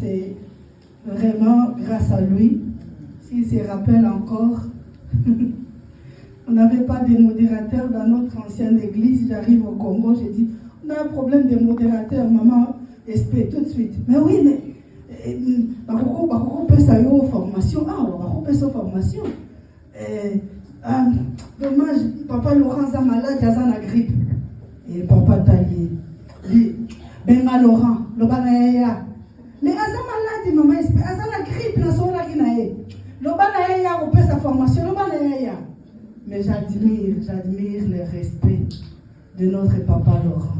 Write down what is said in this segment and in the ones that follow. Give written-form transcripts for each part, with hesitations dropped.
C'est vraiment grâce à lui, s'il se rappelle encore. On n'avait pas de modérateur dans notre ancienne église. J'arrive au Congo, j'ai dit, on a un problème de modérateur, maman, espère tout de suite. Mais oui, mais on peut ça aux formations. Ah, on peut ça aux formations. Dommage, papa Laurent est malade, il a la grippe. Et papa taillé. Benga Laurent, le banaya. Mais Aza malade, maman, Aza la grippe, la sola qui n'a eu. Le banaya, on peut sa formation, le banaya. Mais j'admire le respect de notre papa Laurent.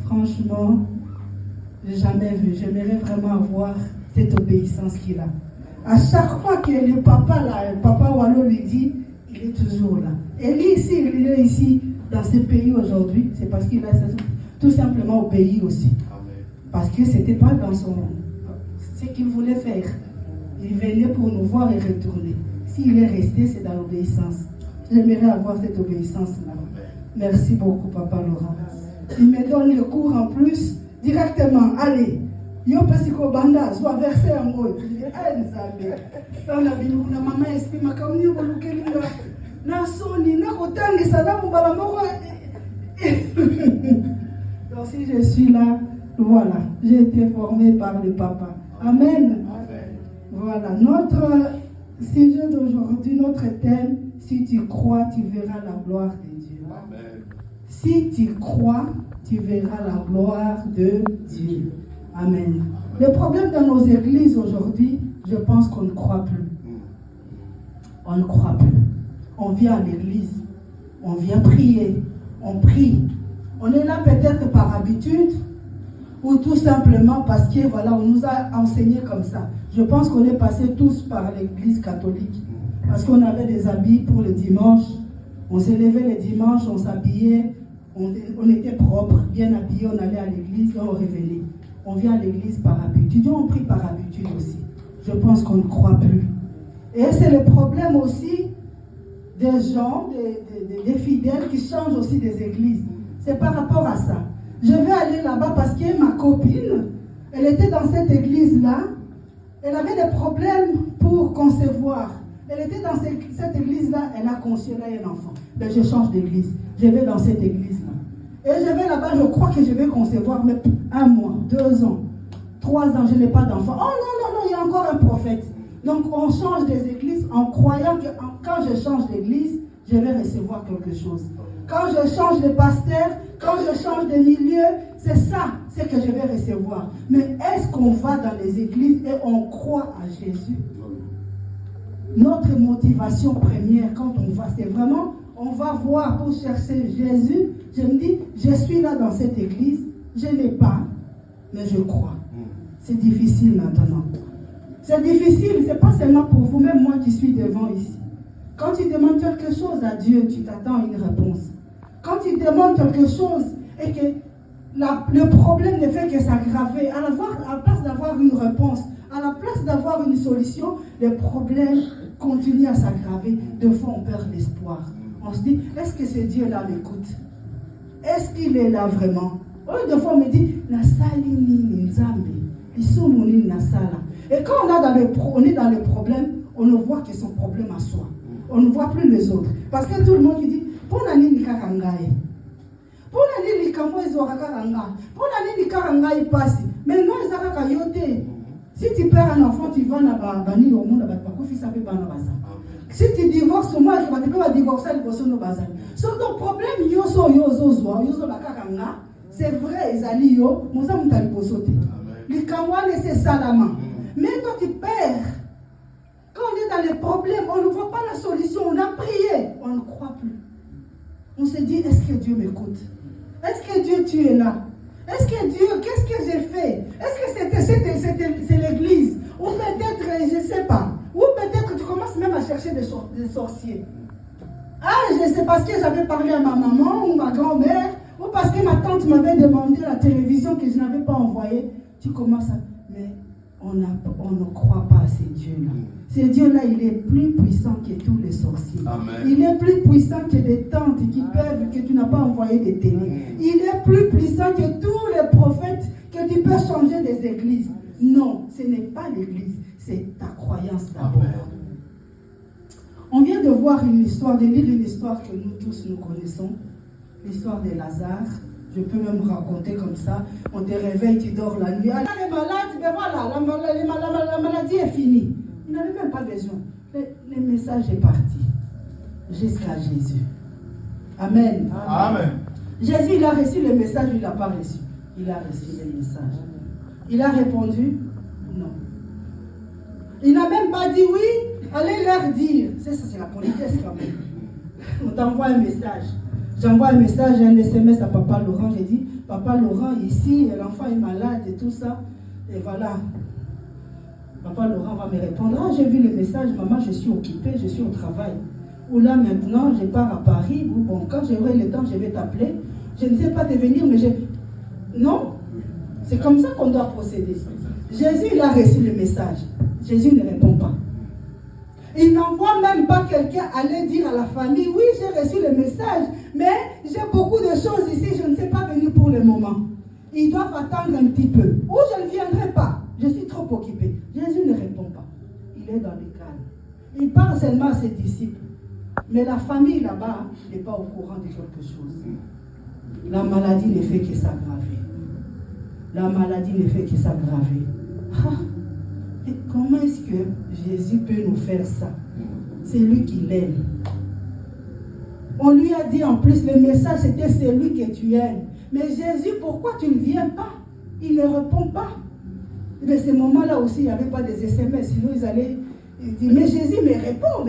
Franchement, je n'ai jamais vu. J'aimerais vraiment avoir cette obéissance qu'il a. À chaque fois que le papa Wallo lui dit, il est toujours là. Et lui ici, il est ici, dans ce pays aujourd'hui, c'est parce qu'il a tout simplement obéi aussi. Amen. Parce que ce n'était pas dans ce qu'il voulait faire. Il venait pour nous voir et retourner. S'il est resté, c'est dans l'obéissance. J'aimerais avoir cette obéissance-là. Merci beaucoup, Papa Laurent. Il me donne le cours en plus, directement. Allez, yo pesiko banda, soit verset en mot. Je dis, Nzambe. Dans la vie, na maman esprit, ma kamni yo bolukelinga. Na soni, na kotangi sana mbala moko. Donc si je suis là, voilà, j'ai été formé par le papa. Amen. Voilà, notre sujet d'aujourd'hui, notre thème, si tu crois, tu verras la gloire de Dieu. Amen. Si tu crois, tu verras la gloire de Dieu. Amen. Le problème dans nos églises aujourd'hui, je pense qu'on ne croit plus. On ne croit plus. On vient à l'église, on vient prier, on prie. On est là peut-être par habitude ou tout simplement parce que voilà, on nous a enseigné comme ça. Je pense qu'on est passé tous par l'église catholique. Parce qu'on avait des habits pour le dimanche. On se levait le dimanche, on s'habillait, on était propre, bien habillé, on allait à l'église et on revenait. On vient à l'église par habitude, on prie par habitude aussi. Je pense qu'on ne croit plus. Et c'est le problème aussi des gens, des fidèles qui changent aussi des églises. C'est par rapport à ça. Je vais aller là-bas parce que ma copine, elle était dans cette église-là, elle avait des problèmes pour concevoir. Elle était dans cette église-là, elle a conçu un enfant. Mais je change d'église. Je vais dans cette église-là. Et je vais là-bas, je crois que je vais concevoir, mais 1 mois, 2 ans, 3 ans, je n'ai pas d'enfant. Oh non, il y a encore un prophète. Donc on change des églises en croyant que quand je change d'église, je vais recevoir quelque chose. Quand je change de pasteur, quand je change de milieu, c'est ça, c'est que je vais recevoir. Mais est-ce qu'on va dans les églises et on croit à Jésus? Notre motivation première quand on va, c'est vraiment, on va voir pour chercher Jésus. Je me dis, je suis là dans cette église, je n'ai pas, mais je crois. C'est difficile maintenant. C'est difficile, c'est pas seulement pour vous, même moi qui suis devant ici. Quand tu demandes quelque chose à Dieu, tu t'attends à une réponse. Quand tu demandes quelque chose et que le problème ne fait que s'aggraver, à la place d'avoir une réponse, à la place d'avoir une solution, le problème continue à s'aggraver. De fois, on perd l'espoir. On se dit, est-ce que ce Dieu-là m'écoute? Est-ce qu'il est là vraiment? De fois, on me dit, la salini nzambe, isumuni nasala. Et quand on est dans le problème, on ne voit que son problème à soi. On ne voit plus les autres. Parce que tout le monde qui dit, pour nani ni karangaye. Pour nani ni kamo ezora karanga. Pour nani ni karangaye passe. Mais non, ezara kayote. Si tu perds un enfant, tu vas na bani au monde ba kofi sape bana basa. Si tu divorces, moi je vais te divorcer le bosso no bazali. So ton problème yoso la karanga. C'est vrai, ezali yo, moza mutali bosote. Le kamwane c'est salama. Mais quand tu perds, quand on est dans les problèmes, on ne voit pas la solution, on a prié, on ne croit plus. On se dit, est-ce que Dieu m'écoute? Est-ce que Dieu, tu es là? Est-ce que Dieu, qu'est-ce que j'ai fait? Est-ce que c'est l'église? Ou peut-être, je ne sais pas. Ou peut-être tu commences même à chercher des sorciers. Ah, je sais parce que j'avais parlé à ma maman ou ma grand-mère, ou parce que ma tante m'avait demandé la télévision que je n'avais pas envoyée. Tu commences à... Mais on ne croit pas à ces dieux-là. Ces dieux-là, il est plus puissant que tous les sorciers. Amen. Il est plus puissant que des tantes qui peuvent, que tu n'as pas envoyé des télés. Il est plus puissant que tous les prophètes que que tu peux changer des églises. Non, ce n'est pas l'église, c'est ta croyance d'abord. On vient de voir une histoire, de lire une histoire que nous tous nous connaissons, l'histoire de Lazare. Je peux même raconter comme ça. On te réveille, tu dors la nuit. Ah, les malades, ben voilà, la maladie est finie. Il n'avait même pas besoin. Le message est parti jusqu'à Jésus. Amen. Amen. Jésus, il a reçu le message, il ne l'a pas reçu. Il a reçu le message. Il a répondu non. Il n'a même pas dit oui, allez leur dire. C'est la politesse quand même. On t'envoie un message. J'envoie un message, un SMS à Papa Laurent. J'ai dit, Papa Laurent, ici, l'enfant est malade et tout ça. Et voilà. Papa Laurent va me répondre, ah, j'ai vu le message, maman, je suis occupée, je suis au travail. Ou là, maintenant, je pars à Paris. Ou bon, quand j'aurai le temps, je vais t'appeler. Je ne sais pas te venir, mais je... Non. C'est comme ça qu'on doit procéder. Jésus, il a reçu le message. Jésus ne répond pas. Il n'envoie même pas quelqu'un aller dire à la famille, oui, j'ai reçu le message, mais j'ai beaucoup de choses ici, je ne sais pas venir pour le moment. Ils doivent attendre un petit peu. Ou je ne viendrai pas, je suis trop occupé. Jésus ne répond pas. Il est dans le calme. Il parle seulement à ses disciples. Mais la famille là-bas n'est pas au courant de quelque chose. La maladie ne fait que s'aggraver. La maladie ne fait que s'aggraver. Ah. Et comment est-ce que Jésus peut nous faire ça? C'est lui qui l'aime. On lui a dit en plus, le message c'était celui que tu aimes. Mais Jésus, pourquoi tu ne viens pas? Il ne répond pas. Mais ces moments-là aussi, il n'y avait pas des SMS. Sinon, ils allaient dire, mais Jésus me répond.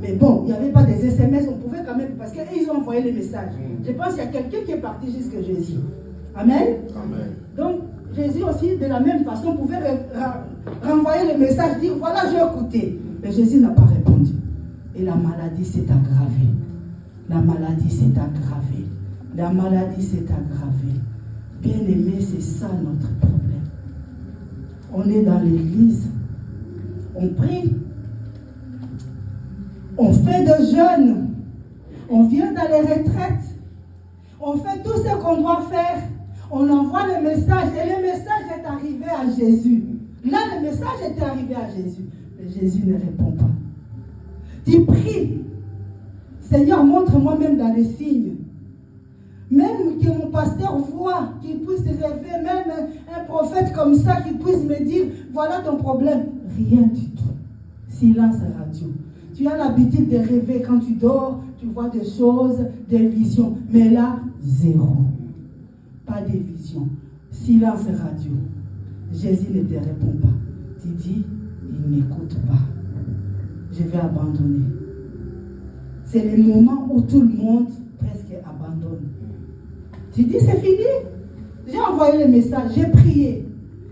Mais bon, il n'y avait pas des SMS. On pouvait quand même, parce qu'ils ont envoyé les messages. Je pense qu'il y a quelqu'un qui est parti jusqu'à Jésus. Amen. Amen. Donc, Jésus aussi, de la même façon, pouvait renvoyer le message, dire, voilà, j'ai écouté. Mais Jésus n'a pas répondu. Et la maladie s'est aggravée. La maladie s'est aggravée. La maladie s'est aggravée. Bien-aimé, c'est ça notre problème. On est dans l'église. On prie. On fait de jeûne. On vient dans les retraites. On fait tout ce qu'on doit faire. On envoie le message et le message est arrivé à Jésus. Là, le message était arrivé à Jésus. Mais Jésus ne répond pas. Tu pries. Seigneur, montre-moi même dans les signes. Même que mon pasteur voit, qu'il puisse rêver, même un prophète comme ça, qui puisse me dire, voilà ton problème. Rien du tout. Silence radio. Tu as l'habitude de rêver quand tu dors, tu vois des choses, des visions. Mais là, zéro. Pas de vision. Silence radio. Jésus ne te répond pas. Tu dis, il n'écoute pas. Je vais abandonner. C'est le moment où tout le monde presque abandonne. Tu dis, c'est fini. J'ai envoyé le message, j'ai prié.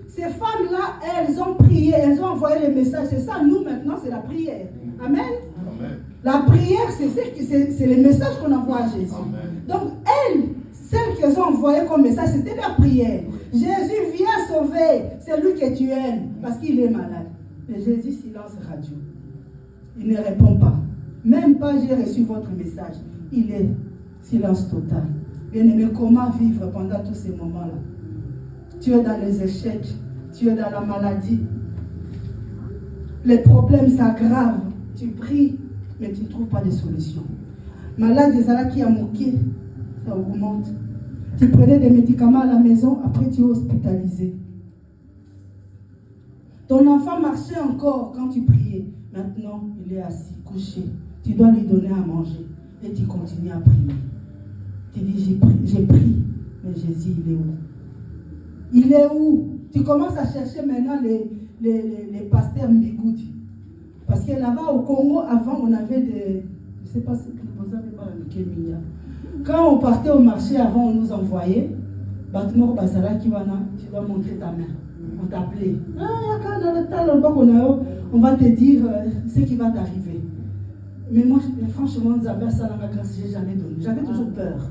Ces femmes-là, elles ont prié, elles ont envoyé le message. C'est ça, nous maintenant, c'est la prière. Amen. Amen. La prière, c'est le message qu'on envoie à Jésus. Amen. Donc, elles, celles qu'elles ont envoyées comme message, c'était la prière. Jésus vient sauver celui que tu aimes parce qu'il est malade. Mais Jésus, silence radio. Il ne répond pas. Même pas, j'ai reçu votre message. Il est silence total. Bien-aimé, comment vivre pendant tous ces moments-là? Tu es dans les échecs, tu es dans la maladie. Les problèmes s'aggravent. Tu pries, mais tu ne trouves pas de solution. Malade, des ala qui a moqué, ça augmente. Tu prenais des médicaments à la maison, après tu es hospitalisé. Ton enfant marchait encore quand tu priais. Maintenant, il est assis, couché. Tu dois lui donner à manger. Et tu continues à prier. Tu dis, j'ai pris. Mais Jésus, il est où? Il est où? Tu commences à chercher maintenant les pasteurs Mbigudi. Parce que là-bas au Congo, avant, on avait des... Je ne sais pas si vous avez pas le. Quand on partait au marché, avant, on nous envoyait. Batmor Basala Kiwana, tu dois montrer ta main. On t'appelait. On va te dire ce qui va t'arriver. Mais moi, franchement, Zambia Salama grâce, je n'ai jamais donné. J'avais toujours peur.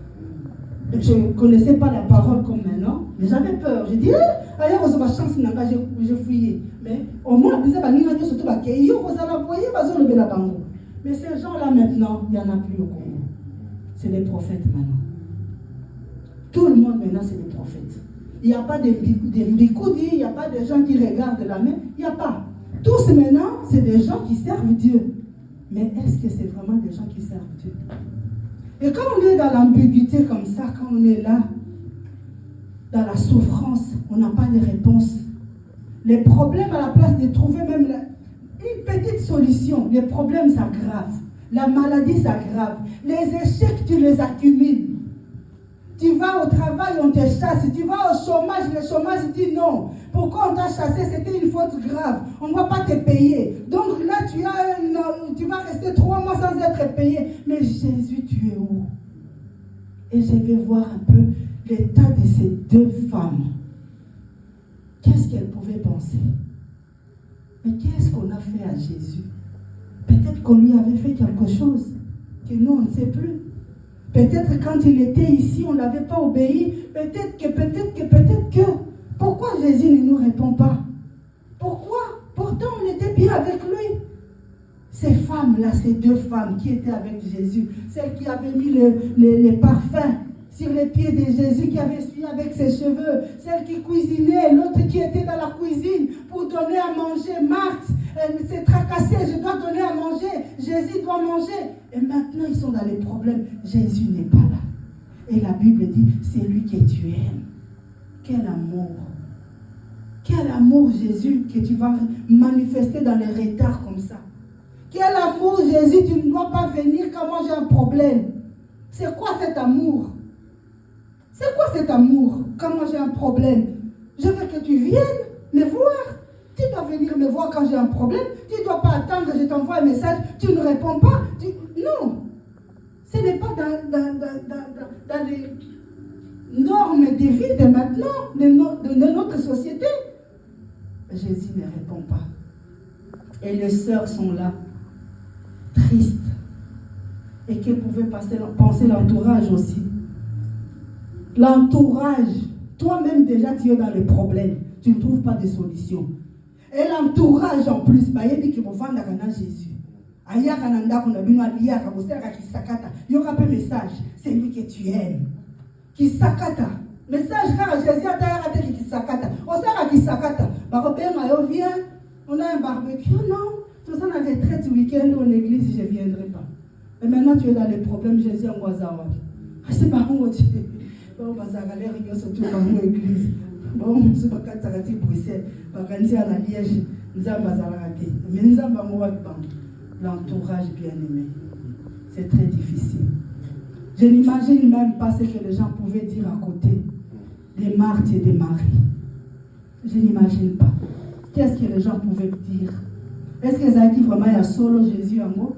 Je ne connaissais pas la parole comme maintenant, mais j'avais peur. J'ai dit, ailleurs, on a chance, j'ai fouillé. Mais au moins, mais ces gens-là maintenant, il n'y en a plus au Congo. C'est des prophètes maintenant. Tout le monde maintenant, c'est des prophètes. Il n'y a pas de mbikoudi, il n'y a pas de gens qui regardent la main. Il n'y a pas. Tous maintenant, c'est des gens qui servent Dieu. Mais est-ce que c'est vraiment des gens qui servent Dieu? Et quand on est dans l'ambiguïté comme ça, quand on est là, dans la souffrance, on n'a pas de réponse. Les problèmes, à la place de trouver même une petite solution, les problèmes s'aggravent. La maladie s'aggrave. Les échecs, tu les accumules. Tu vas au travail, on te chasse. Tu vas au chômage, le chômage dit non. Pourquoi on t'a chassé? C'était une faute grave. On ne va pas te payer. Donc là, tu vas rester 3 mois sans être payé. Mais Jésus, tu es où? Et je vais voir un peu l'état de ces 2 femmes. Qu'est-ce qu'elles pouvaient penser? Mais qu'est-ce qu'on a fait à Jésus? Peut-être qu'on lui avait fait quelque chose que nous, on ne sait plus. Peut-être quand il était ici, on ne l'avait pas obéi. Peut-être que. Pourquoi Jésus ne nous répond pas? Pourquoi? Pourtant, on était bien avec lui. Ces femmes-là, ces 2 femmes qui étaient avec Jésus, celles qui avaient mis les parfums sur les pieds de Jésus, qui avait suivi avec ses cheveux, celle qui cuisinait, l'autre qui était dans la cuisine pour donner à manger. Marthe, elle s'est tracassée, je dois donner à manger, Jésus doit manger. Et maintenant, ils sont dans les problèmes. Jésus n'est pas là. Et la Bible dit, c'est lui que tu aimes. Quel amour. Quel amour, Jésus, que tu vas manifester dans les retards comme ça. Quel amour, Jésus, tu ne dois pas venir quand moi j'ai un problème. C'est quoi cet amour? C'est quoi cet amour quand moi j'ai un problème? Je veux que tu viennes me voir. Tu dois venir me voir quand j'ai un problème. Tu ne dois pas attendre que je t'envoie un message. Tu ne réponds pas. Non. Ce n'est pas dans les normes de vie de maintenant, de notre société. Jésus ne répond pas. Et les sœurs sont là, tristes. Et que pouvait penser l'entourage aussi. L'entourage, toi-même déjà tu es dans les problèmes. Tu ne trouves pas de solution. Et l'entourage en plus, il y a qui vont vendre à Jésus. Il y a un message, c'est lui que tu aimes. Qui sakata. Message car Jésus a raté qui sakata. On sert à qui sakata. Vient, on a un barbecue. Non, tout ça on a retraite ce week-end en église, je ne viendrai pas. Et maintenant tu es dans les problèmes, Jésus en Wazawa. C'est pas où tu es. On va s'arrêter, on se trouve dans l'église. Bon, je ne sais pas quand ça va être Bruxelles. Vacances à la Liège, nous avons raté. Mais nous avons l'entourage bien-aimé. C'est très difficile. Je n'imagine même pas ce que les gens pouvaient dire à côté des Marthe et des Marie. Je n'imagine pas. Qu'est-ce que les gens pouvaient dire? Est-ce qu'ils ont dit vraiment il y a solo Jésus en moi?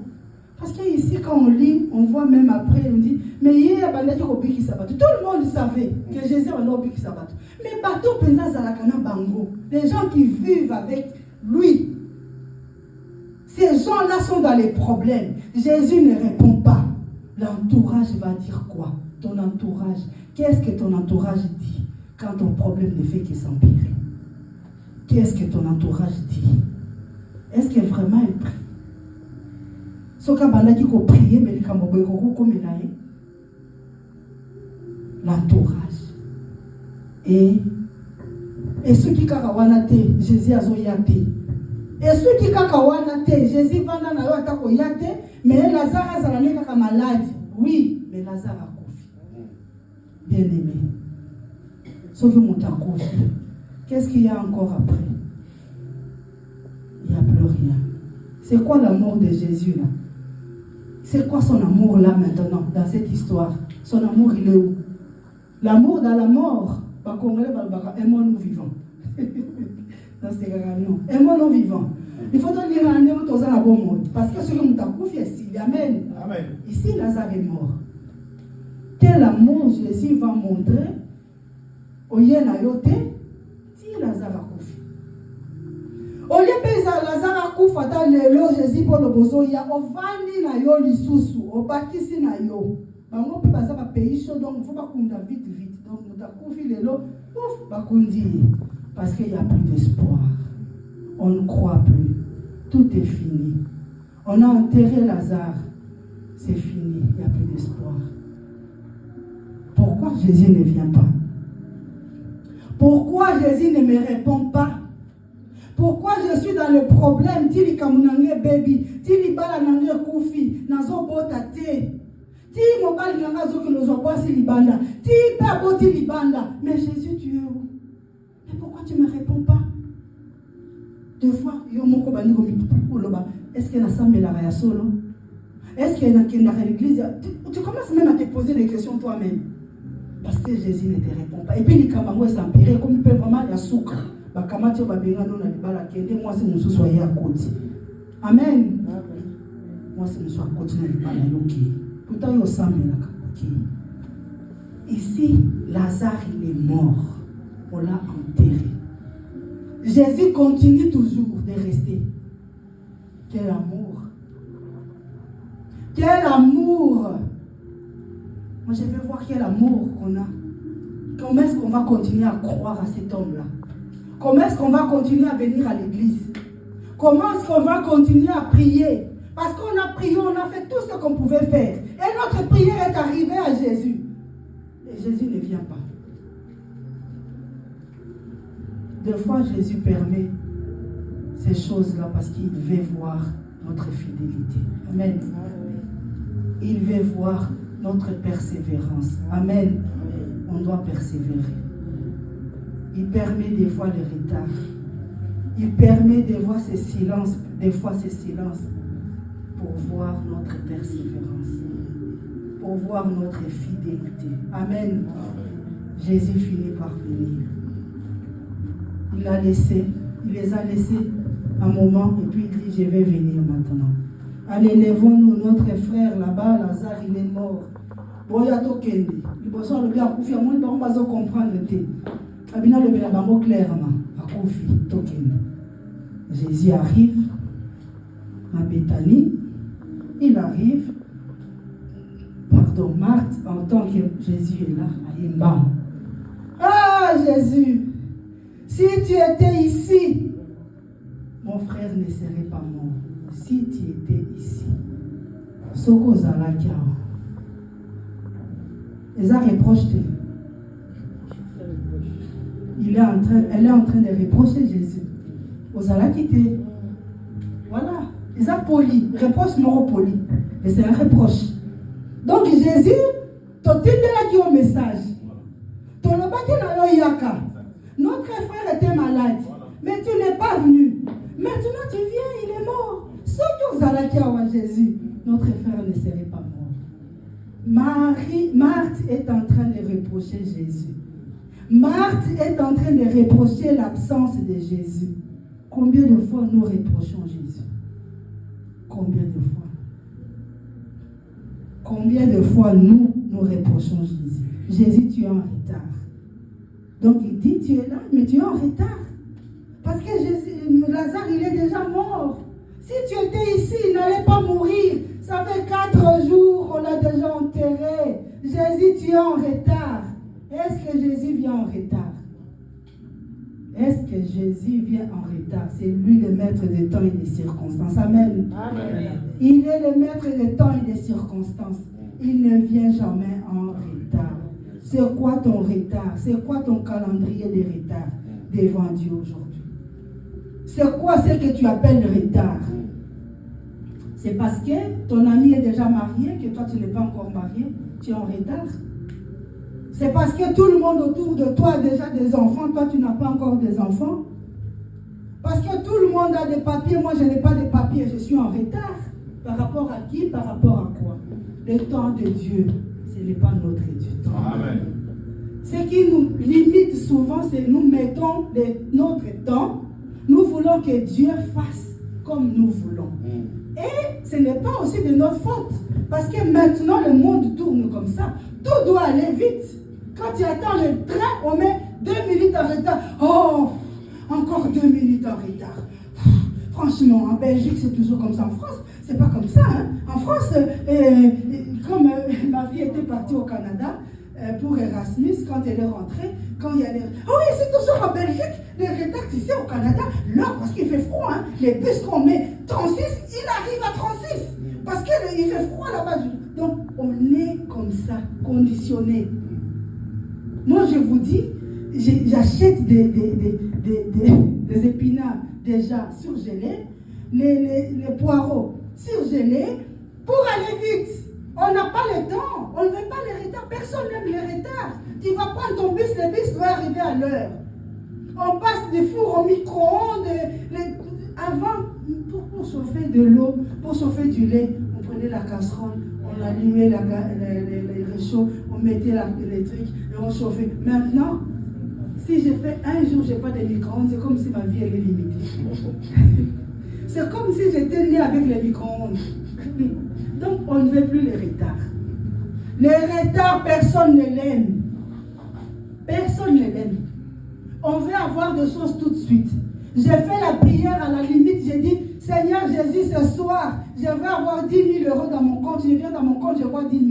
Parce qu'ici, quand on lit, on voit même après, on dit, mais il y a des gens qui s'abattent. Tout le monde savait que Jésus a un qui s'abattent. Mais bateau pensa Zalakana Bango, les gens qui vivent avec lui, ces gens-là sont dans les problèmes. Jésus ne répond pas. L'entourage va dire quoi? Ton entourage, qu'est-ce que ton entourage dit quand ton problème ne fait que s'empirer? Qu'est-ce que ton entourage dit? Est-ce que vraiment il prie? Ce qu'on a dit qu'on priait, mais l'entourage. Et ceux qui kakawanate, Jésus a zoyate. Et ceux qui kakawanate, Jésus va dans la attaque yate, mais Lazare a zalane kaka malade. Oui, mais Lazare a confié. Bien aimé. Ceux qui m'ont confié. Qu'est-ce qu'il y a encore après? Il n'y a plus rien. C'est quoi l'amour de Jésus là? C'est quoi son amour là maintenant, dans cette histoire? Son amour, il est où? L'amour dans la mort. Aimons-nous vivants. Aimons-nous vivants. Il faut lire un amour dans un bon mode. Parce que ce que nous avons confié ici, Amen. Ici, Lazare est mort. Quel amour Jésus va montrer au Yenayote si Lazare a confié. Au lieu de Lazare a confié dans le Jésus pour le bozo, il y a Ovani na yo lisusu, Obakisi na yo. Bango pe baza ba pays chaud, donc il faut pas qu'on vite. Donc nous avons confié les lots, ouf, bakundi. Parce qu'il n'y a plus d'espoir. On ne croit plus. Tout est fini. On a enterré Lazare. C'est fini. Il n'y a plus d'espoir. Pourquoi Jésus ne vient pas? Pourquoi Jésus ne me répond pas? Pourquoi je suis dans le problème? Tili kamunange baby, tili bala nange kufi, nazo bota te. Ti mobali nanga zoki nozo boisi libanda, ti paboti libanda. Mais Jésus, tu es où? Mais pourquoi tu ne me réponds pas? Deux fois, yo moko bani komi loba. Est-ce qu'il y a ensemble la raya solo? Est-ce qu'il y a dans l'église? Tu commences même à te poser des questions toi-même. Parce que Jésus ne te répond pas. Et puis les camarades s'empirer comme ils peuvent vraiment la soukre. Moi, c'est mon soyez à côté. Amen. Moi, c'est mon soir à côté. Pourtant, il y a ici, Lazare, il est mort. On l'a enterré. Jésus continue toujours de rester. Quel amour. Quel amour. Moi, je veux voir quel amour qu'on a. Comment est-ce qu'on va continuer à croire à cet homme-là? Comment est-ce qu'on va continuer à venir à l'église? Comment est-ce qu'on va continuer à prier? Parce qu'on a prié, on a fait tout ce qu'on pouvait faire. Et notre prière est arrivée à Jésus. Et Jésus ne vient pas. Des fois, Jésus permet ces choses-là parce qu'il veut voir notre fidélité. Amen. Il veut voir notre persévérance. Amen. On doit persévérer. Il permet des fois le retard. Il permet des fois ces silences, pour voir notre persévérance, pour voir notre fidélité. Amen. Jésus finit par venir. Il les a laissés un moment et puis il dit, je vais venir maintenant. Allez, lèvons-nous, notre frère là-bas, Lazare, il est mort. Boya tokende. Il bosse le bien koufi, on ne va pas comprendre le thé. Abina le bien bango clairement, à koufi tokende. Jésus arrive à Béthanie. Il arrive. Pardon, Marthe entend que Jésus est là, à Imbam. Ah Jésus, si tu étais ici, mon frère ne serait pas mort. Si tu étais ici, Soko Zalakia. Elle est en train de reprocher Jésus. Ozala quitté. Voilà. Ils ont poli. Reproche moro poli. Et c'est un reproche. Donc Jésus, tu t'es au message. Notre frère était malade. Mais tu n'es pas venu. Maintenant tu viens, il est mort. Sauf Ozala qui a Jésus. Notre frère ne serait pas mort. Marthe est en train de reprocher Jésus. Marthe est en train de reprocher l'absence de Jésus. Combien de fois nous reprochons Jésus? Combien de fois? Combien de fois nous reprochons Jésus? Jésus, tu es en retard. Donc il dit, tu es là, mais tu es en retard. Parce que Lazare, il est déjà mort. Si tu étais ici, il n'allait pas mourir. Ça fait 4 jours, on l'a déjà enterré. Jésus, tu es en retard. Est-ce que Jésus vient en retard? Est-ce que Jésus vient en retard? C'est lui le maître des temps et des circonstances. Amen. Amen. Il est le maître des temps et des circonstances. Il ne vient jamais en retard. C'est quoi ton retard? C'est quoi ton calendrier de retard devant Dieu aujourd'hui? C'est quoi ce que tu appelles le retard? C'est parce que ton ami est déjà marié, que toi tu n'es pas encore marié, tu es en retard. C'est parce que tout le monde autour de toi a déjà des enfants, toi tu n'as pas encore des enfants. Parce que tout le monde a des papiers, moi je n'ai pas de papiers, je suis en retard. Par rapport à qui? Par rapport à quoi? Le temps de Dieu, ce n'est pas notre Dieu. Amen. Ce qui nous limite souvent, c'est que nous mettons notre temps, nous voulons que Dieu fasse comme nous voulons. Et ce n'est pas aussi de notre faute. Parce que maintenant, le monde tourne comme ça. Tout doit aller vite. Quand tu attends le train, on met 2 minutes en retard. Oh, encore 2 minutes en retard. Franchement, en Belgique, c'est toujours comme ça. En France, c'est pas comme ça. Hein. En France, comme ma fille était partie au Canada pour Erasmus, quand elle est rentrée, quand il y a des... Oh oui, c'est toujours en Belgique, les retards, tu sais, au Canada, là, parce qu'il fait froid, hein, les bus qu'on met 36, il arrive à 36. Parce qu'il fait froid là-bas. Donc, on est comme ça, conditionné. Moi, je vous dis, j'achète des épinards déjà surgelés, les poireaux surgelés, pour aller vite. On n'a pas le temps, on ne veut pas les retards, personne n'aime les retards. Tu vas prendre ton bus, le bus doit arriver à l'heure. On passe des fours au micro-ondes, avant, pour chauffer de l'eau, pour chauffer du lait, on prenait la casserole, on allumait les réchauds, on mettait l'électrique et on chauffait. Maintenant, si j'ai fait un jour, je n'ai pas de micro-ondes, c'est comme si ma vie elle est limitée. C'est comme si j'étais née avec les micro-ondes. Donc, on ne veut plus les retards. Les retards, personne ne l'aime. Personne ne l'aime. On veut avoir des choses tout de suite. J'ai fait la prière à la limite, j'ai dit, Seigneur Jésus, ce soir, je veux avoir 10 000 euros dans mon compte. Je viens dans mon compte, je vois 10 000.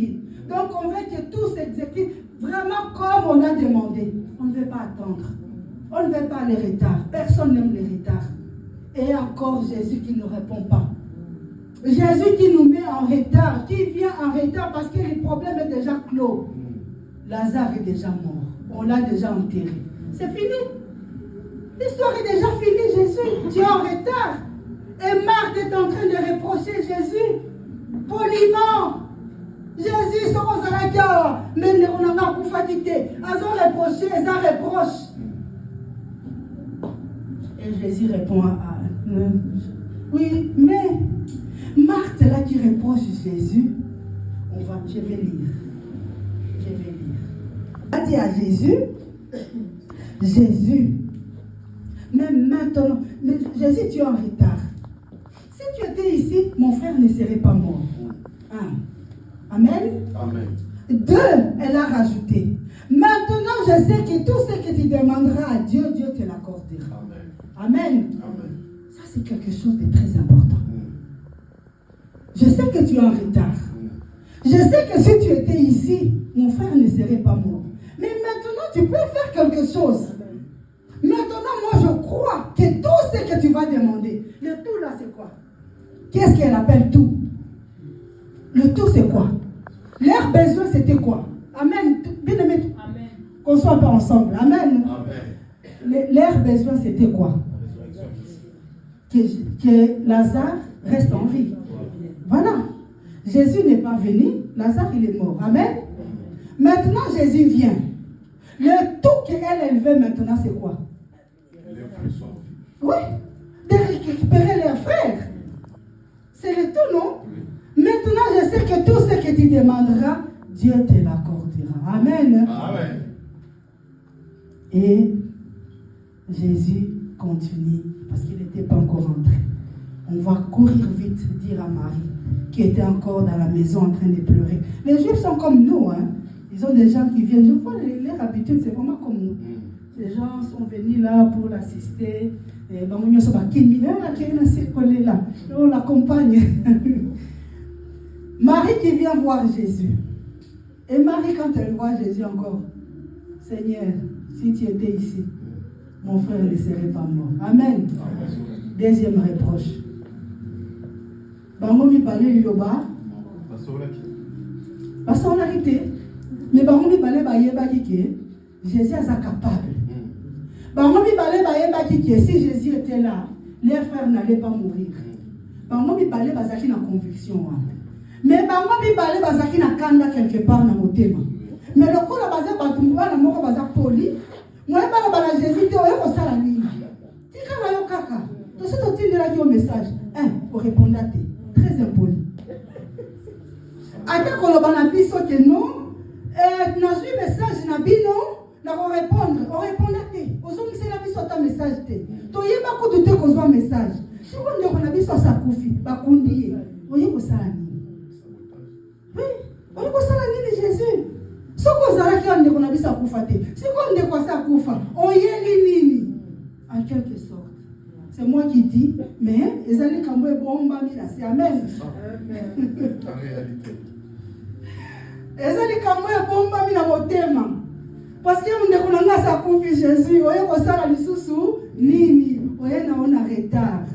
Donc, on veut que tout s'exécute vraiment comme on a demandé. On ne veut pas attendre. On ne veut pas les retards. Personne n'aime les retards. Et encore Jésus qui ne répond pas. Jésus qui nous met en retard, qui vient en retard parce que le problème est déjà clos. Lazare est déjà mort. On l'a déjà enterré. C'est fini. L'histoire est déjà finie, Jésus. Tu es en retard. Et Marthe est en train de reprocher Jésus. Poliment. Jésus, ce qu'on s'arrête là. Mais on n'a pas pour fatiguer. Ils ont reproché, ils ont reproché. Et Jésus répond à oui, mais Marthe là qui reproche Jésus, je vais lire. Elle dit à Jésus, mais maintenant, mais Jésus, tu es en retard. Si tu étais ici, mon frère ne serait pas mort. Amen. Amen. 2, elle a rajouté. Maintenant, je sais que tout ce que tu demanderas à Dieu, Dieu te l'accordera. Amen. Amen. Ça, c'est quelque chose de très important. Je sais que tu es en retard. Je sais que si tu étais ici, mon frère ne serait pas mort. Mais maintenant, tu peux faire quelque chose. Maintenant, moi, je crois que tout ce que tu vas demander, le tout là, c'est quoi? Qu'est-ce qu'elle appelle tout? Le tout, c'est quoi? Leur besoin, c'était quoi? Amen. Bien aimé. Amen. Qu'on soit pas ensemble. Amen. Amen. Leur besoin, c'était quoi? Que Lazare reste en vie. Voilà. Jésus n'est pas venu, Lazare il est mort. Amen. Maintenant Jésus vient. Le tout qu'elle veut maintenant c'est quoi? Oui, de récupérer leurs frères. C'est le tout, non? Maintenant je sais que tout ce que tu demanderas, Dieu te l'accordera. Amen. Amen. Et Jésus continue parce qu'il n'était pas encore rentré. On va courir vite dire à Marie qui était encore dans la maison en train de pleurer. Les Juifs sont comme nous, hein. Ils ont des gens qui viennent. Je vois leur habitude, c'est vraiment comme nous. Les gens sont venus là pour l'assister. On l'accompagne. Marie qui vient voir Jésus. Et Marie, quand elle voit Jésus encore, Seigneur, si tu étais ici, mon frère ne serait pas mort. Amen. Deuxième reproche. Bango mi balé liloba. Parce qu'on a quitté. Mais bango mi balé baye bakike. Jésus est capable. Bango mi balé baye bakike. Si Jésus était là, les frères n'allaient pas mourir. Bango mi balé bazaki na conviction. Mais bango mi balé bazaki na kanda quelque part na motema. Mais le coup la bazak batumba na moko bazak poli. Moi bala bala Jésus te oyo ko sala nini. Tika na yo kaka. To se to tindela ki o message. Pour répondre à tes. Très impoli. Ata koloba na biso que non, na suis message na bino, na ko répondre, on répond à te. Ozo misela biso ta message te. To yeba ko te kozwa message. Si on ndeko na biso sa kufi, bakundi ye. Oye ko sala nini? Oui, oye ko sala nini Jésus? Soko zala ki ndeko na biso kufa te. Si ko ndeko sa kufa, oye nini? En quelque sorte. C'est moi qui dis, mais les années quand moi bon c'est amen. La réalité. Les années quand moi bon na motema. Parce que on ne connaît pas sa Jésus, oye ko sala lisusu nini, oye na on a retard.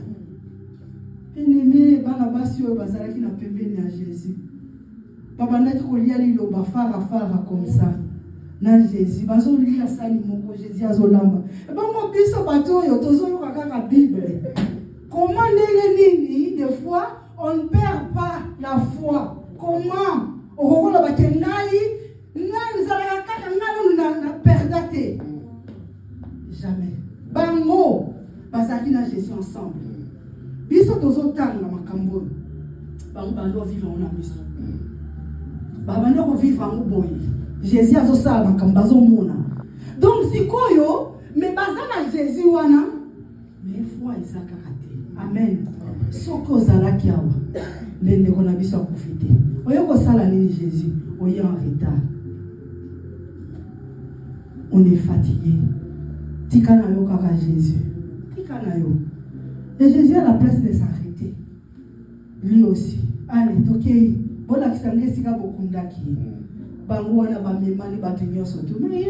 Bien-aimé bana basi o bazala ki na pembeni à Jésus. Baba ndaki ko lia liloba fara comme ça. na Jésus. Bazo lia sali moko Jésus azolamba. Et ben moi biso bato yo tozo yo kaka Bible. Comment nini des fois on ne perd pas la foi. Comment okokola bakengai nani zala kaka ngalo na perdate. Jamais. Bango basaki na Jésus ensemble. Biso tozo tanga makambo. Bango bando vivre en amiso. Babando ko vivre en boy. Jésus a ça makambazo mona. Donc si koyo mais bazana Jésus wana mais foi izaka kate. Amen. Soko zalaki awa. Lende ko na biso akufite. Oyo ko sala nini Jésus? Oyo en retard. On est fatigué. Tika na yo kaka Jésus. Tika na yo. Et Jésus a la place de s'arrêter. Lui aussi. Allez, ok. Bon, la kisangé sika bokundaki. Bango wana ba memani ba tenir surtout. Mais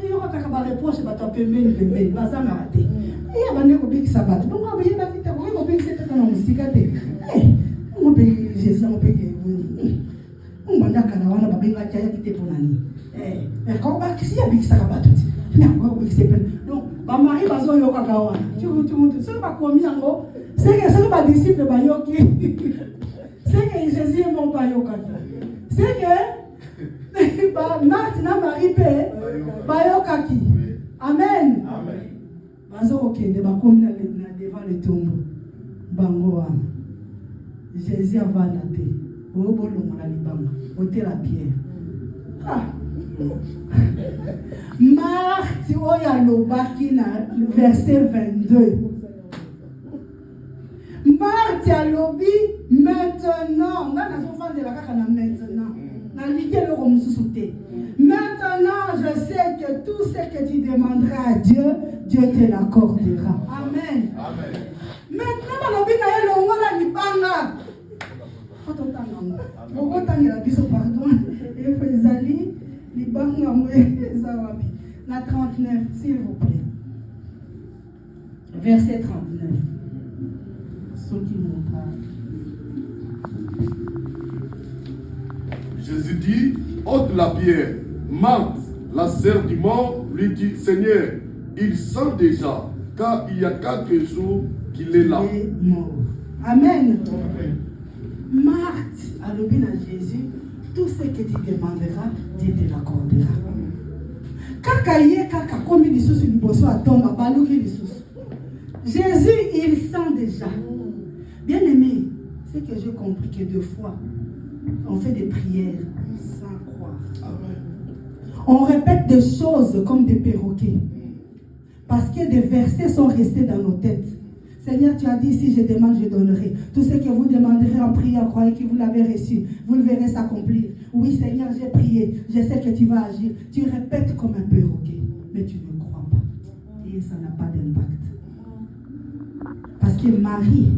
il y aura kaka ba reproche ba tapemeni pembeni. Bazanga raté. Il y a bande ko bikisa bato. Donc on va ba kita ko bikisa tata na musika te. On peut Jésus on peut on manda kana wana ba benga kaya kite ponani. Quand ba kisi ya bikisa bato. Mais encore bikisa pen. Donc ba mari bazo yo kaka wana. Tu so ba komi yango. C'est que ça ba disciple ba yoki. C'est que Jésus est mon payo kaka. C'est que Marthe na Marie pe payo kaki. Amen. Amen. Bazo okende ba komi na devant le tombeau. Bango wana. Jésus avant la paix. Au bolo mona libanga. Ôter la pierre. Ah. Marthe oya lobaki na verset 22. Marthe a lobby maintenant. Maintenant, je sais que tout ce que tu demanderas à Dieu, Dieu te l'accordera. Amen. Amen. Maintenant, on a dit pardon. La 39, s'il vous plaît. Verset 39. Ceux qui montrent. Jésus dit, ôte la pierre. Marthe, la sœur du mort, lui dit, Seigneur, il sent déjà, car il y a 4 jours qu'il est là. Il est mort. Amen. Amen. Marthe a levé à Jésus, tout ce que tu demanderas, Dieu te l'accordera. Kakaye kaka comme il sous une boisson à tombe, balouki sous. Jésus, il sent déjà. Bien aimé, c'est que j'ai compris que 2 fois, on fait des prières sans croire. Amen. On répète des choses comme des perroquets. Parce que des versets sont restés dans nos têtes. Seigneur, tu as dit, si je demande, je donnerai. Tout ce que vous demanderez en prière, croyez que vous l'avez reçu. Vous le verrez s'accomplir. Oui, Seigneur, j'ai prié. Je sais que tu vas agir. Tu répètes comme un perroquet. Mais tu ne crois pas. Et ça n'a pas d'impact. Parce que Marie,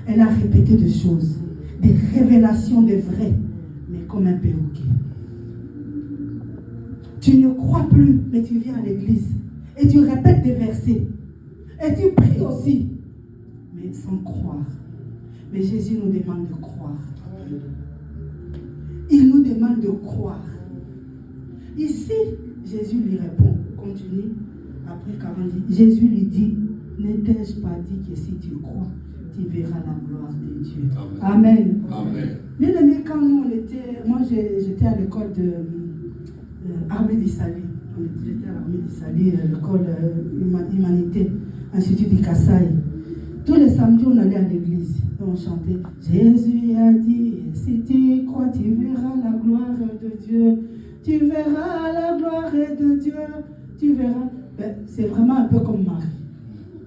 elle a répété des choses. Des révélations des vrais. Mais comme un perroquet. Tu ne crois plus, mais tu viens à l'église. Et tu répètes des versets. Et tu pries aussi. Mais sans croire. Mais Jésus nous demande de croire. Il nous demande de croire. Ici, Jésus lui répond. Continue. Après 40 ans, Jésus lui dit, n'ai-je pas dit que si tu crois, tu verras la gloire de Dieu. Amen. Amen. Bien aimé, quand nous on était, moi j'étais à l'école de Armée du Salut. J'étais à l'Armée du Salut, l'école Humanité, Institut du Kassai. Tous les samedis, on allait à l'église. On chantait Jésus a dit, si tu crois, tu verras la gloire de Dieu. Tu verras la gloire de Dieu. Tu verras. Ben, c'est vraiment un peu comme Marie.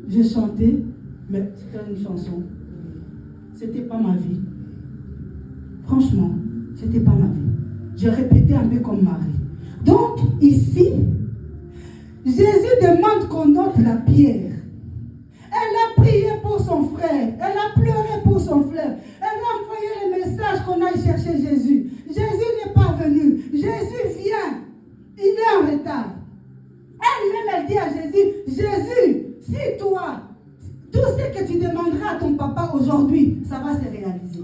J'ai chanté, mais c'était une chanson. C'était pas ma vie. Franchement, c'était pas ma vie. J'ai répété un peu comme Marie. Donc, ici, Jésus demande qu'on ôte la pierre. Elle a prié pour son frère. Elle a pleuré pour son frère. Elle a envoyé le message qu'on aille chercher Jésus. Jésus n'est pas venu. Jésus vient. Il est en retard. Elle-même, elle dit à Jésus, Jésus, si toi, tout ce que tu demanderas à ton papa aujourd'hui, ça va se réaliser.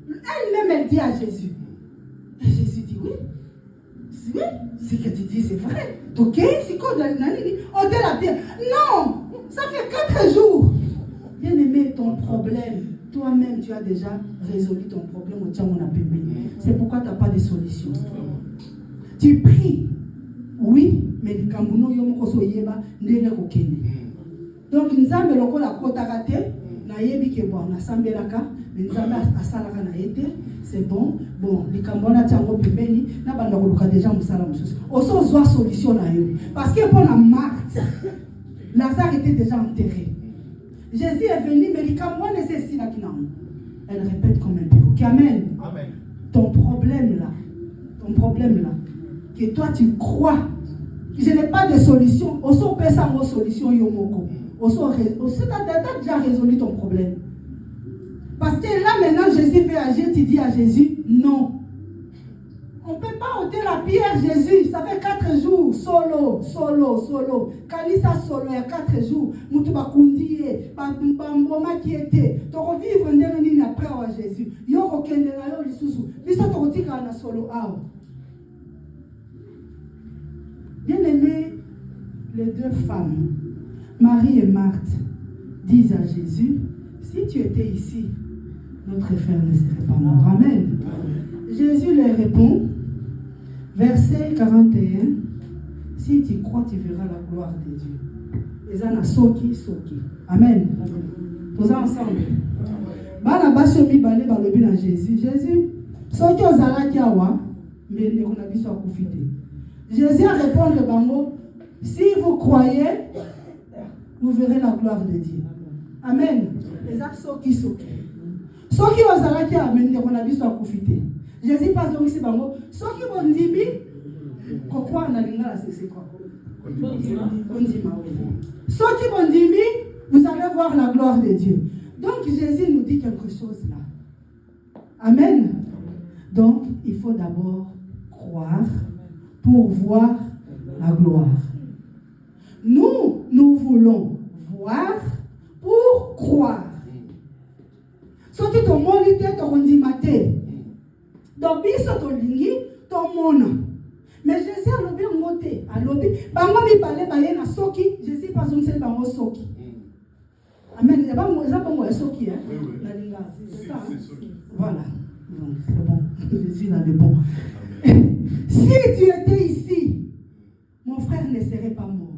Elle-même, elle dit à Jésus. Et Jésus dit oui. Oui, ce que tu dis, c'est vrai. Ok, c'est quoi? On te la pierre. Non, ça fait 4 jours. Bien-aimé, ton problème, toi-même, tu as déjà résolu ton problème au Tchao Monapémé. C'est pourquoi tu n'as pas de solution. Tu pries. Oui, mais le Cameroun, il y a un donc, nous avons le la côte à rater. C'est bon. Bon, les Camerounais ont déjà une solution. Parce que pour la Marthe, Lazare était déjà enterré. Jésus est venu, mais les Camerounais nécessitent la Kinam. Elle répète comme un peu. Amen. Amen. Ton problème là, que toi tu crois, je n'ai pas de solution. Oso pesa mo solution yomoko. Oso t'as déjà résolu ton problème. Parce que là maintenant Jésus veut agir, tu dis à Jésus non. On ne peut pas ôter la pierre, Jésus. Ça fait 4 jours. Solo. Kalisa solo, il y a 4 jours. Moutuba kundiye. Bamboma qui était. Tu revivre ndeni après à Jésus. Yoko kende na yo lisusu. Biso tokotika na solo awa. Bien aimé, les 2 femmes, Marie et Marthe, disent à Jésus, si tu étais ici, notre frère ne serait pas mort. Amen. Jésus leur répond, verset 41, si tu crois, tu verras la gloire de Dieu. Et ça, soki. Amen. Tous ensemble. Bana baso mi balé balobi na Jésus. Jésus, soki ozala kiawa, mais ne on a biso akufite. Jésus a répondu bango, si vous croyez, vous verrez la gloire de Dieu. Amen. Et ça, soki. Soki ozala kiawa, mais ne on a biso akufite. Jésus passe donc ici bango, soki bondimi, kokwa na lingala c'est quoi? Soki bondimi, vous allez voir la gloire de Dieu. Donc Jésus nous dit quelque chose là. Amen. Donc il faut d'abord croire pour voir la gloire. Nous voulons voir pour croire. Soki to molite to ondimate. Donc biso to lingi to mona. Mais Jésus a lobé ngote, a lobé. Bango mi parler baye na soki, Jésus pas on sait bango soki. Amen. Il y a pas moi soki hein. La linga. C'est ça. Voilà. Donc c'est bon. Jésus a le bon. Si tu étais ici, mon frère ne serait pas mort.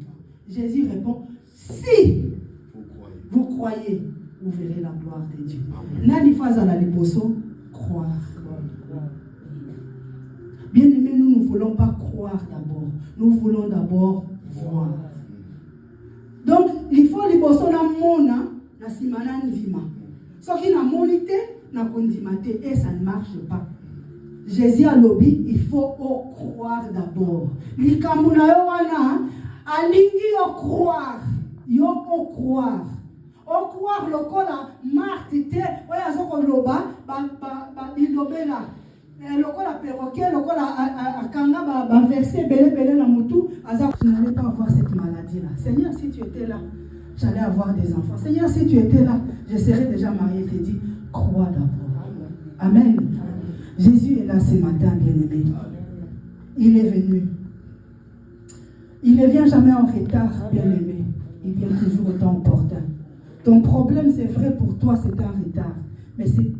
Jésus répond, si vous croyez, vous verrez la gloire de Dieu. Nani faza la liboso, croire. Bien aimé, nous ne voulons pas croire d'abord. Nous voulons d'abord voir. Donc, il faut liboso na mona, na simana nzima. Ce qui n'a monité, n'a condimate, et ça ne marche pas. Jésus a lobby, il faut croire d'abord. Likamuna yo wana, alingi yo croire. Yo croire. O croire lokola Marthe te, oya zoko loba, il lobela. Lokola perroquet, lokola akanga verser belé na mutu, je n'allais pas avoir cette maladie là. Seigneur, si tu étais là, j'allais avoir des enfants. Seigneur, si tu étais là, je serais déjà marié. Il te dit, crois d'abord. Amen. Jésus est là ce matin, bien-aimé. Il est venu. Il ne vient jamais en retard, bien-aimé. Il vient toujours au temps opportun. Ton problème, c'est vrai pour toi, c'est un retard. Mais c'est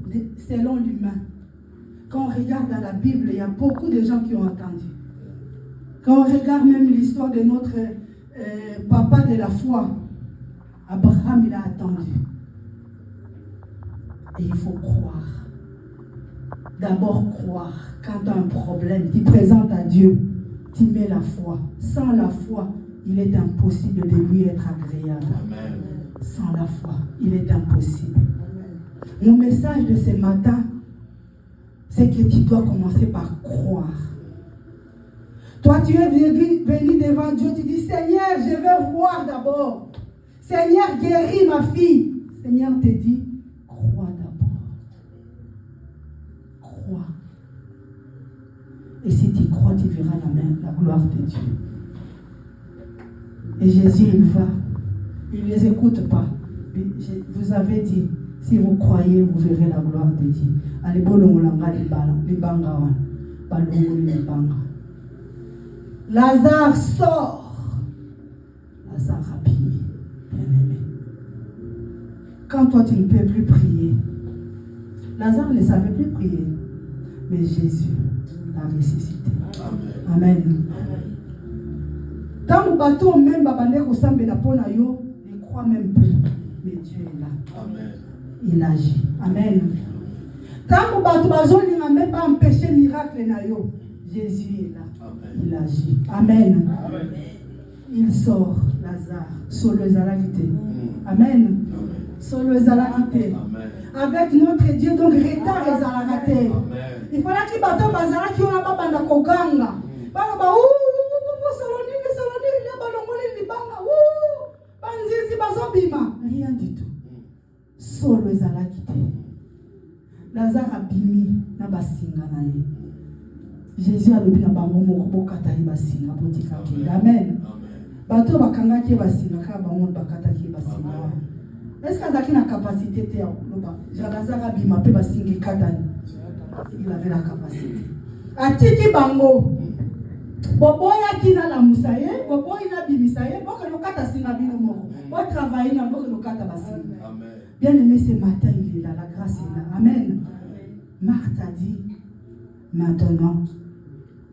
selon l'humain. Quand on regarde dans la Bible, il y a beaucoup de gens qui ont attendu. Quand on regarde même l'histoire de notre papa de la foi, Abraham, il a attendu. Et il faut croire. D'abord croire. Quand tu as un problème, tu présentes à Dieu, tu mets la foi. Sans la foi, il est impossible de lui être agréable. Amen. Sans la foi, il est impossible. Mon message de ce matin, c'est que tu dois commencer par croire. Toi, tu es venu devant Dieu, tu dis, Seigneur, je veux voir d'abord. Seigneur, guéris ma fille. Seigneur te dit, crois d'abord. Crois. Et si tu crois, tu verras la gloire de Dieu. Et Jésus, il va. Il ne les écoute pas. Vous avez dit, si vous croyez, vous verrez la gloire de Dieu. Allez, Lazare sort. Lazare a pillé. Bien-aimé. Quand toi tu ne peux plus prier, Lazare ne savait plus prier, mais Jésus l'a ressuscité. Amen. Dans le bateau, même Babane ressemble à Pona yo, ne croit même plus, mais Dieu est là. Amen. Il agit. Amen. Tant que bateau bazoli n'a même pas empêché miracle na yo, Jésus est là. Amen. Il agit. Amen. Amen. Il sort Lazare sur le zalagité. Amen. Sur le zalagité. Avec notre Dieu, donc retard et zalagité. Il fallait qu'il bateau bazala qui on a pas banda koganga. Banga ba solonini ya balongoli libanga banzizi bazobima. Rien du tout. Sur le zalagité. Lazare a bimi na basinga na ye. Jésus a lebi na bango moko bokata ye basinga botika ke. Amen. Bato bakanga ke basinga ka bango bakata ke basinga. Est-ce que Zaki a la capacité de faire Lazare a bima pe basinga katani. Il avait la capacité. Atiki bango. Bobo ya kina la musaye, bobo ina bimisaye, boka no kata singa bino moko. Bo travailler na boka no kata basinga. Amen. Bien aimé, ce matin, il est là, la grâce est là. Amen. Marthe a dit, maintenant,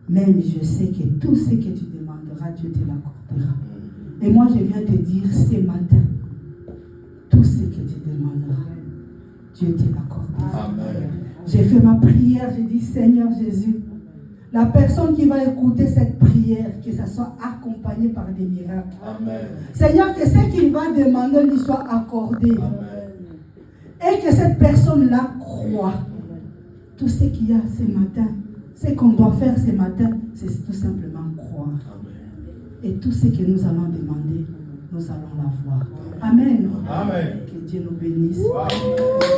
même je sais que tout ce que tu demanderas, Dieu te l'accordera. Et moi, je viens te dire ce matin, tout ce que tu demanderas, Dieu te l'accordera. Amen. J'ai fait ma prière, j'ai dit, Seigneur Jésus, la personne qui va écouter cette prière, que ça soit accompagné par des miracles. Amen. Seigneur, que ce qu'il va demander lui soit accordé. Amen. Et que cette personne-là croit. Tout ce qu'il y a ce matin, ce qu'on doit faire ce matin, c'est tout simplement croire. Amen. Et tout ce que nous allons demander, nous allons l'avoir. Amen. Amen. Que Dieu nous bénisse. Amen.